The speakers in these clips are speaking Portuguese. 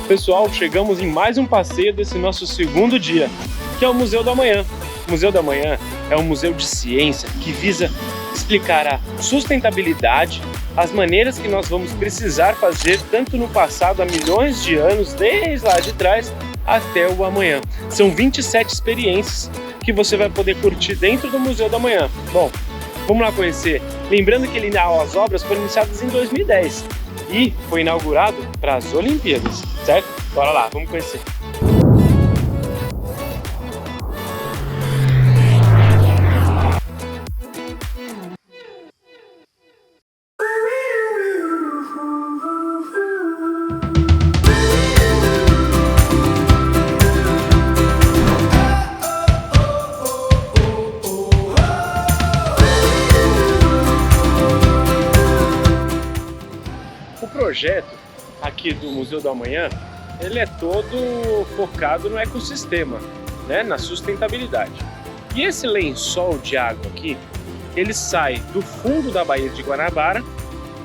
Pessoal, chegamos em mais um passeio desse nosso segundo dia, que é o Museu do Amanhã. O Museu do Amanhã é um museu de ciência que visa explicar a sustentabilidade, as maneiras que nós vamos precisar fazer tanto no passado, há milhões de anos, desde lá de trás, até o amanhã. São 27 experiências que você vai poder curtir dentro do Museu do Amanhã. Bom, vamos lá conhecer. Lembrando que as obras foram iniciadas em 2010 e foi inaugurado para as Olimpíadas, certo? Bora lá, vamos conhecer. O projeto aqui do Museu do Amanhã, ele é todo focado no ecossistema, né, na sustentabilidade. E esse lençol de água aqui, ele sai do fundo da Baía de Guanabara,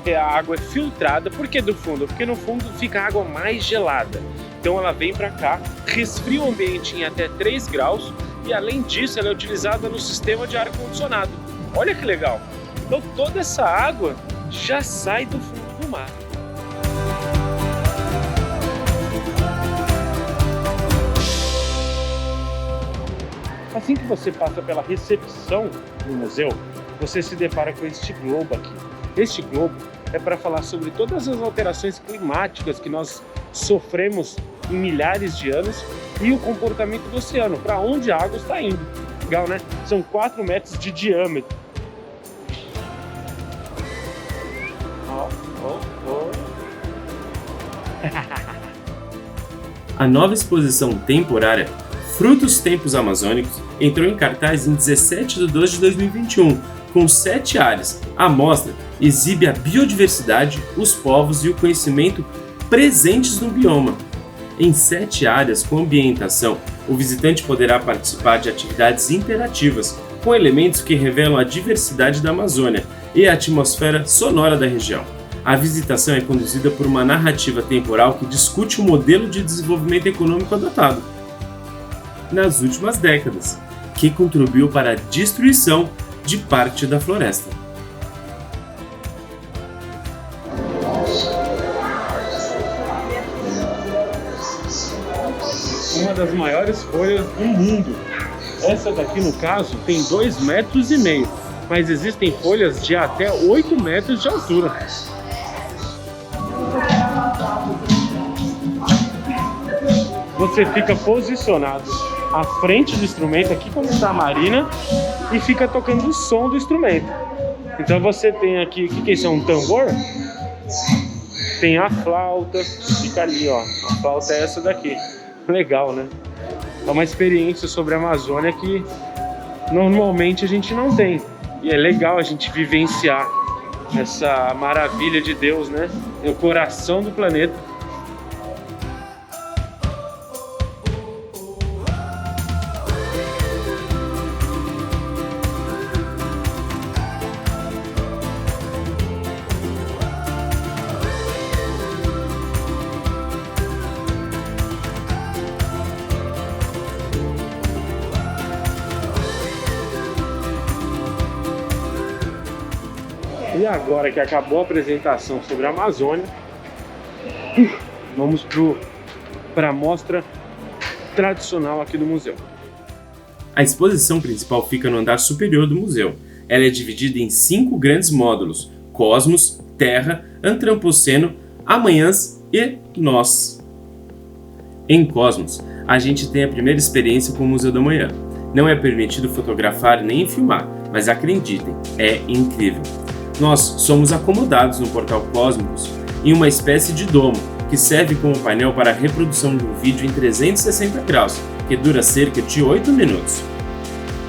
e a água é filtrada. Por que do fundo? Porque no fundo fica a água mais gelada. Então ela vem para cá, resfria o ambiente em até 3 graus e além disso ela é utilizada no sistema de ar-condicionado. Olha que legal! Então toda essa água já sai do fundo do mar. Assim que você passa pela recepção do museu, você se depara com este globo aqui. Este globo é para falar sobre todas as alterações climáticas que nós sofremos em milhares de anos e o comportamento do oceano, para onde a água está indo. Legal, né? São 4 metros de diâmetro. A nova exposição temporária Frutos Tempos Amazônicos entrou em cartaz em 17/12/2021, com 7 áreas. A mostra exibe a biodiversidade, os povos e o conhecimento presentes no bioma. Em 7 áreas com ambientação, o visitante poderá participar de atividades interativas, com elementos que revelam a diversidade da Amazônia e a atmosfera sonora da região. A visitação é conduzida por uma narrativa temporal que discute o modelo de desenvolvimento econômico adotado nas últimas décadas, que contribuiu para a destruição de parte da floresta. Uma das maiores folhas do mundo. Essa daqui, no caso, tem 2,5 metros, mas existem folhas de até 8 metros de altura. Você fica posicionado à frente do instrumento, aqui como está a Marina, e fica tocando o som do instrumento. Então você tem aqui, o que é isso? É um tambor? Tem a flauta, fica ali, ó. A flauta é essa daqui. Legal, né? É uma experiência sobre a Amazônia que normalmente a gente não tem. E é legal a gente vivenciar essa maravilha de Deus, né? No coração do planeta. E agora que acabou a apresentação sobre a Amazônia, vamos para a mostra tradicional aqui do museu. A exposição principal fica no andar superior do museu. Ela é dividida em 5 grandes módulos: Cosmos, Terra, Antropoceno, Amanhãs e Nós. Em Cosmos, a gente tem a primeira experiência com o Museu do Amanhã. Não é permitido fotografar nem filmar, mas acreditem, é incrível. Nós somos acomodados no portal Cosmos em uma espécie de domo que serve como painel para a reprodução de um vídeo em 360 graus, que dura cerca de 8 minutos.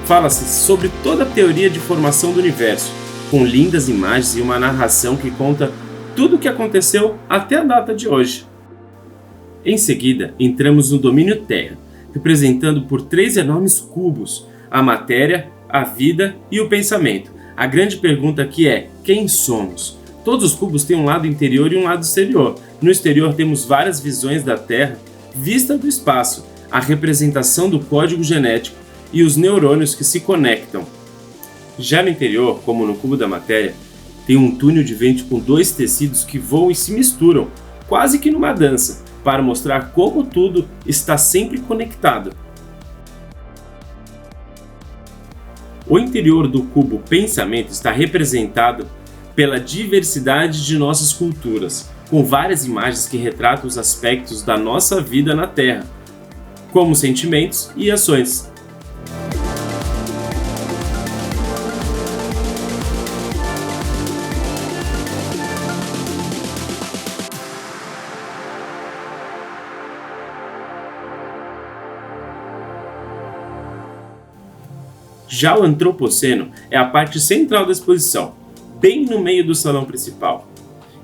Fala-se sobre toda a teoria de formação do universo, com lindas imagens e uma narração que conta tudo o que aconteceu até a data de hoje. Em seguida, entramos no domínio Terra, representando por 3 enormes cubos, a matéria, a vida e o pensamento. A grande pergunta aqui é: quem somos? Todos os cubos têm um lado interior e um lado exterior. No exterior temos várias visões da Terra vista do espaço, a representação do código genético e os neurônios que se conectam. Já no interior, como no cubo da matéria, tem um túnel de vento com dois tecidos que voam e se misturam, quase que numa dança, para mostrar como tudo está sempre conectado. O interior do cubo pensamento está representado pela diversidade de nossas culturas, com várias imagens que retratam os aspectos da nossa vida na Terra, como sentimentos e ações. Já o antropoceno é a parte central da exposição, bem no meio do salão principal.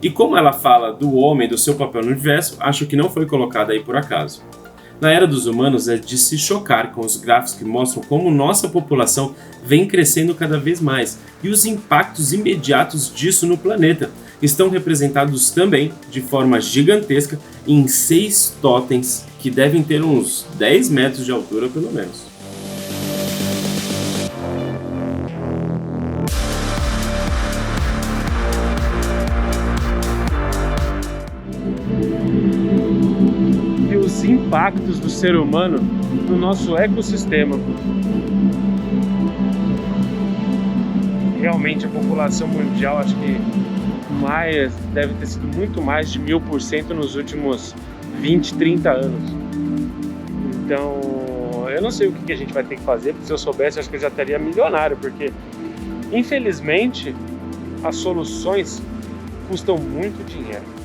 E como ela fala do homem e do seu papel no universo, acho que não foi colocada aí por acaso. Na era dos humanos é de se chocar com os gráficos que mostram como nossa população vem crescendo cada vez mais e os impactos imediatos disso no planeta estão representados também de forma gigantesca em 6 totens que devem ter uns 10 metros de altura pelo menos. Os impactos do ser humano no nosso ecossistema. Realmente a população mundial, acho que deve ter sido muito mais de 1000% nos últimos 20, 30 anos. Então, eu não sei o que a gente vai ter que fazer, porque se eu soubesse, acho que eu já estaria milionário, porque infelizmente as soluções custam muito dinheiro.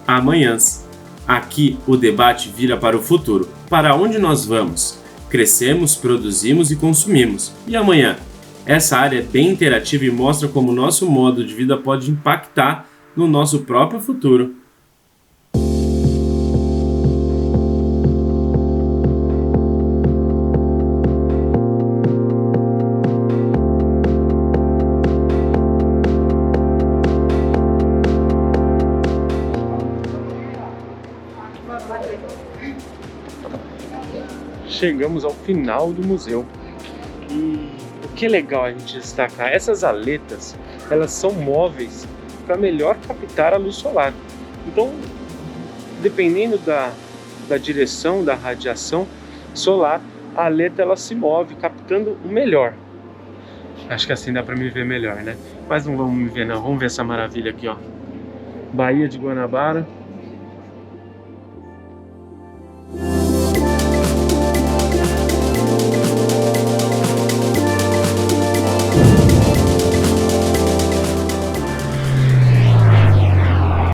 Amanhãs. Aqui o debate vira para o futuro. Para onde nós vamos? Crescemos, produzimos e consumimos. E amanhã? Essa área é bem interativa e mostra como nosso modo de vida pode impactar no nosso próprio futuro. Chegamos ao final do museu e o que é legal a gente destacar, essas aletas, elas são móveis para melhor captar a luz solar. Então, dependendo da direção da radiação solar, a aleta ela se move captando o melhor. Acho que assim dá para me ver melhor, né? Mas não vamos me ver não, vamos ver essa maravilha aqui, ó. Baía de Guanabara.